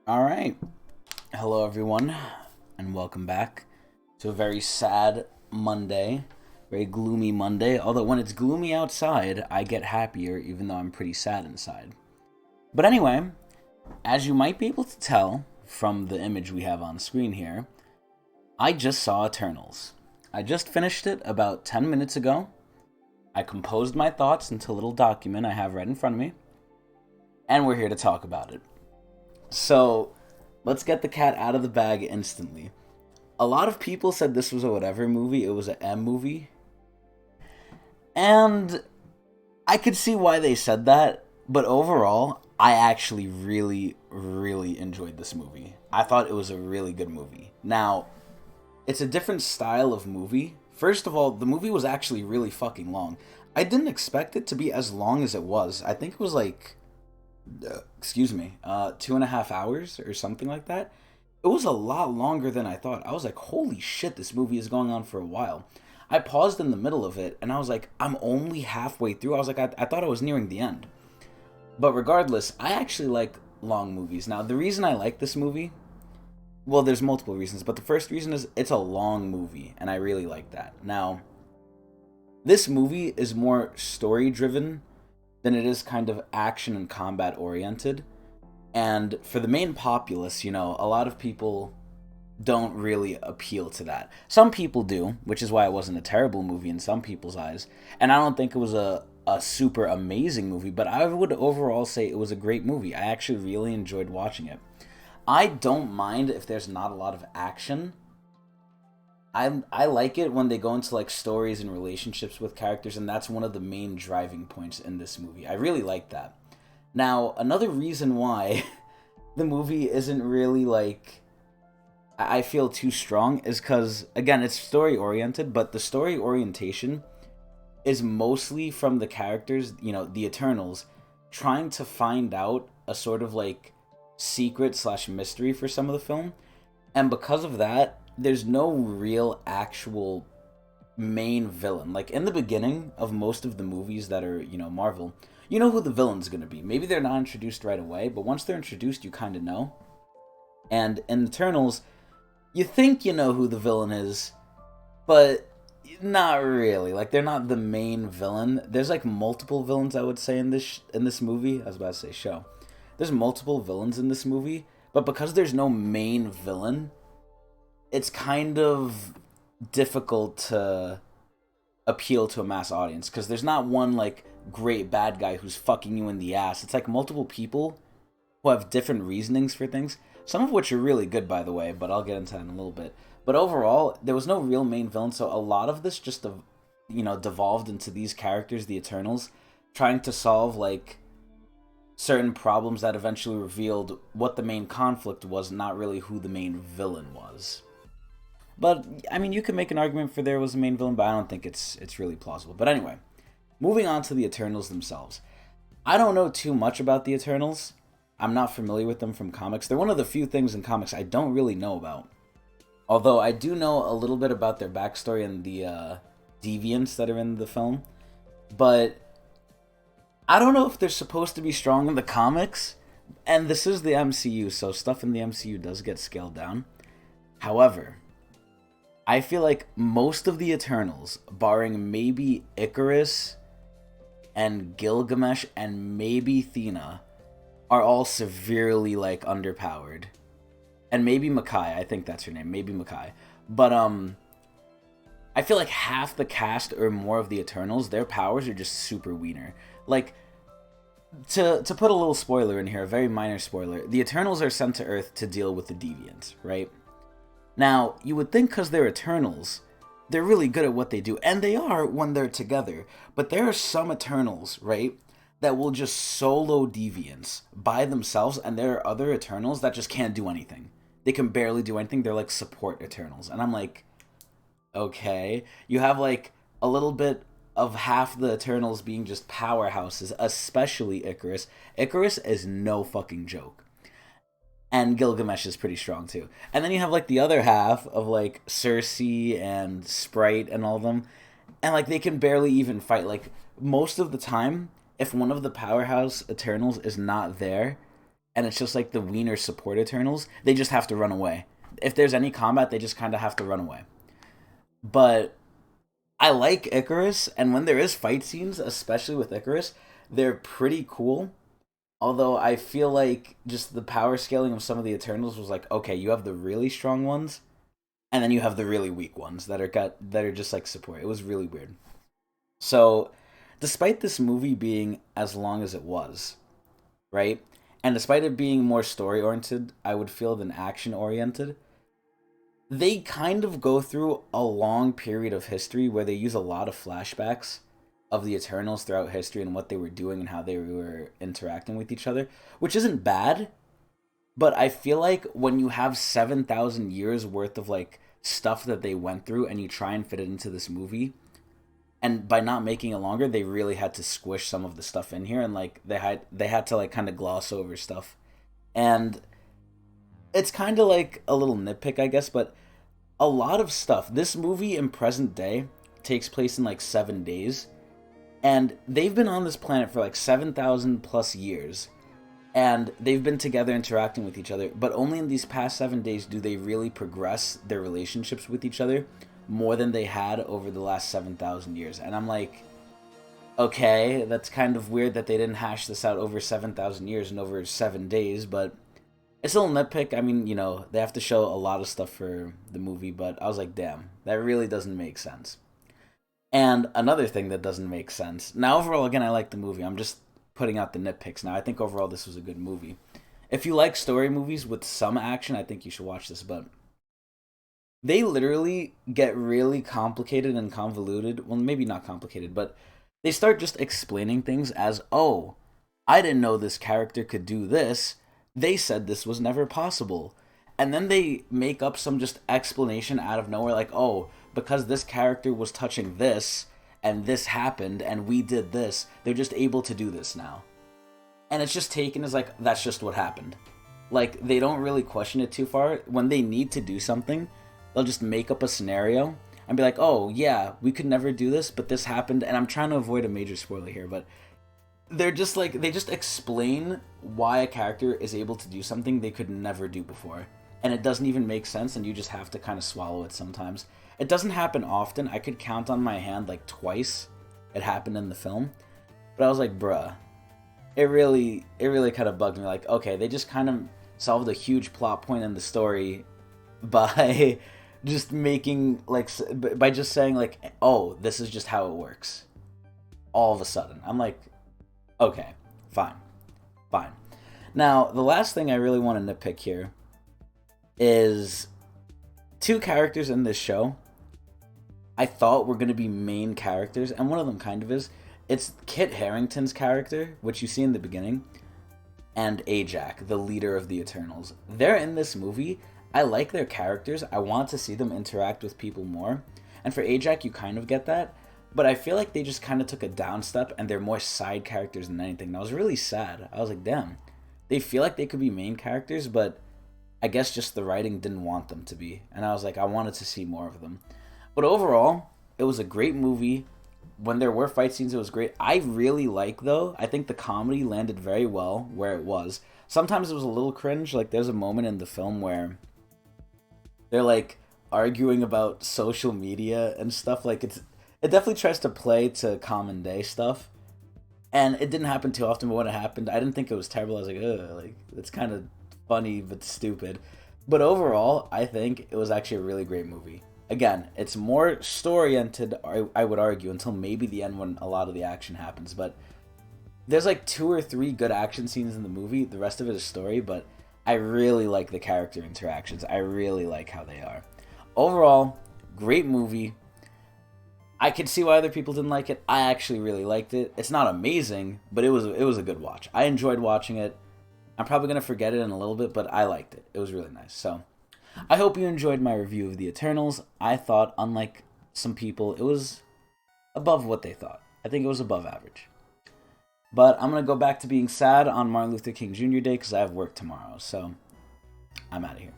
All right. Hello, everyone, and welcome back to a very sad Monday, very gloomy Monday. Although, when it's gloomy outside, I get happier, even though I'm pretty sad inside. But anyway, as you might be able to tell from the image we have on screen here, I just saw Eternals. I just finished it about 10 minutes ago. I composed my thoughts into a little document I have right in front of me, and we're here to talk about it. So, let's get the cat out of the bag instantly. A lot of people said this was a whatever movie, it was an M movie. And I could see why they said that, but overall, I actually really enjoyed this movie. I thought it was a really good movie. Now, it's a different style of movie. First of all, the movie was actually really fucking long. I didn't expect it to be as long as it was. I think it was like 2.5 hours or something like that. It was a lot longer than I thought. I was like, holy shit, this movie is going on for a while. I paused in the middle of it and I was like, I'm only halfway through. I was like, I thought I was nearing the end. But regardless, I actually like long movies. Now, the reason I like this movie, well, there's multiple reasons, but the first reason is it's a long movie, and I really like that. Now, this movie is more story driven than it is kind of action and combat oriented. And for the main populace, a lot of people don't really appeal to that. Some people do, which is why it wasn't a terrible movie in some people's eyes. And I don't think it was a super amazing movie, but I would overall say it was a great movie. I actually really enjoyed watching it. I don't mind if there's not a lot of action. I like it when they go into like stories and relationships with characters, and that's one of the main driving points in this movie. I really like that. Now, another reason why the movie isn't really like I feel too strong is because, again, it's story oriented, but the story orientation is mostly from the characters, the Eternals, trying to find out a sort of like secret/mystery for some of the film. And because of that, there's no real actual main villain. Like in the beginning of most of the movies that are, Marvel, you know who the villain's going to be. Maybe they're not introduced right away, but once they're introduced, you kind of know. And in Eternals, you think you know who the villain is, but not really. Like, they're not the main villain. There's like multiple villains, I would say, in this movie. I was about to say show. There's multiple villains in this movie, but because there's no main villain, it's kind of difficult to appeal to a mass audience, because there's not one like great bad guy who's fucking you in the ass. It's like multiple people who have different reasonings for things, some of which are really good, by the way, but I'll get into that in a little bit. But overall, there was no real main villain, so a lot of this just devolved into these characters, the Eternals, trying to solve like certain problems that eventually revealed what the main conflict was, not really who the main villain was. But I mean, you can make an argument for there was a main villain, but I don't think it's really plausible. But anyway, moving on to the Eternals themselves. I don't know too much about the Eternals. I'm not familiar with them from comics. They're one of the few things in comics I don't really know about. Although I do know a little bit about their backstory and the deviants that are in the film. But I don't know if they're supposed to be strong in the comics. And this is the MCU, so stuff in the MCU does get scaled down. However, I feel like most of the Eternals, barring maybe Icarus and Gilgamesh and maybe Thena, are all severely like underpowered. And maybe Makai, I think that's her name, maybe Makai. But I feel like half the cast or more of the Eternals, their powers are just super wiener. Like, to put a little spoiler in here, a very minor spoiler, the Eternals are sent to Earth to deal with the Deviants, right? Now, you would think because they're Eternals, they're really good at what they do, and they are when they're together. But there are some Eternals, right, that will just solo Deviants by themselves, and there are other Eternals that just can't do anything. They can barely do anything. They're like support Eternals. And I'm like, okay. You have like a little bit of half the Eternals being just powerhouses, especially Icarus. Icarus is no fucking joke. And Gilgamesh is pretty strong too. And then you have like the other half of like Cersei and Sprite and all of them. And like they can barely even fight. Like most of the time, if one of the powerhouse Eternals is not there, and it's just like the wiener support Eternals. They just have to run away. If there's any combat, they just kind of have to run away. But I like Icarus, and when there is fight scenes, especially with Icarus, they're pretty cool. Although I feel like just the power scaling of some of the Eternals was like, okay, you have the really strong ones, and then you have the really weak ones that are just like support. It was really weird. So, despite this movie being as long as it was, right? And despite it being more story oriented, I would feel, than action oriented, they kind of go through a long period of history where they use a lot of flashbacks of the Eternals throughout history and what they were doing and how they were interacting with each other, which isn't bad, but I feel like when you have 7,000 years worth of like stuff that they went through and you try and fit it into this movie, and by not making it longer, they really had to squish some of the stuff in here, and like they had to like kind of gloss over stuff. And it's kind of like a little nitpick, I guess, but a lot of stuff. This movie in present day takes place in like 7 days, and they've been on this planet for like 7,000 plus years, and they've been together interacting with each other, but only in these past 7 days do they really progress their relationships with each other more than they had over the last 7,000 years. And I'm like, okay, that's kind of weird that they didn't hash this out over 7,000 years and over 7 days, but it's a little nitpick. I mean, they have to show a lot of stuff for the movie, but I was like, damn, that really doesn't make sense. And another thing that doesn't make sense. Now, overall, again, I like the movie. I'm just putting out the nitpicks now. I think overall this was a good movie. If you like story movies with some action, I think you should watch this, but they literally get really complicated and convoluted. Well, maybe not complicated, but they start just explaining things as, oh, I didn't know this character could do this. They said this was never possible. And then they make up some just explanation out of nowhere, like, oh, because this character was touching this, and this happened, and we did this, they're just able to do this now. And it's just taken as, like, that's just what happened. Like, they don't really question it too far. When they need to do something, they'll just make up a scenario and be like, oh, yeah, we could never do this, but this happened, and I'm trying to avoid a major spoiler here, but they're just like, they just explain why a character is able to do something they could never do before. And it doesn't even make sense, and you just have to kind of swallow it sometimes. It doesn't happen often. I could count on my hand like twice it happened in the film. But I was like, bruh, it really kind of bugged me. Like, okay, they just kind of solved a huge plot point in the story by just making, like, by just saying, like, oh, this is just how it works. All of a sudden. I'm like, okay, fine. Now, the last thing I really want to nitpick here is two characters in this show I thought were going to be main characters, and one of them kind of is. It's Kit Harington's character, which you see in the beginning, and Ajak, the leader of the Eternals. They're in this movie. I like their characters. I want to see them interact with people more. And for Ajak, you kind of get that. But I feel like they just kind of took a down step, and they're more side characters than anything. And I was really sad. I was like, damn. They feel like they could be main characters, but I guess just the writing didn't want them to be. And I was like, I wanted to see more of them. But overall, it was a great movie. When there were fight scenes, it was great. I really like, though, I think the comedy landed very well where it was. Sometimes it was a little cringe. Like, there's a moment in the film where they're, like, arguing about social media and stuff. Like, it definitely tries to play to common day stuff. And it didn't happen too often, but when it happened, I didn't think it was terrible. I was like, ugh, like, it's kind of funny but stupid. But overall, I think it was actually a really great movie. Again, it's more story-oriented, I would argue, until maybe the end when a lot of the action happens. But there's like 2 or 3 good action scenes in the movie. The rest of it is story, but I really like the character interactions. I really like how they are. Overall, great movie. I could see why other people didn't like it. I actually really liked it. It's not amazing, but it was a good watch. I enjoyed watching it. I'm probably going to forget it in a little bit, but I liked it. It was really nice. So, I hope you enjoyed my review of The Eternals. I thought, unlike some people, it was above what they thought. I think it was above average. But I'm going to go back to being sad on Martin Luther King Jr. Day because I have work tomorrow. So, I'm out of here.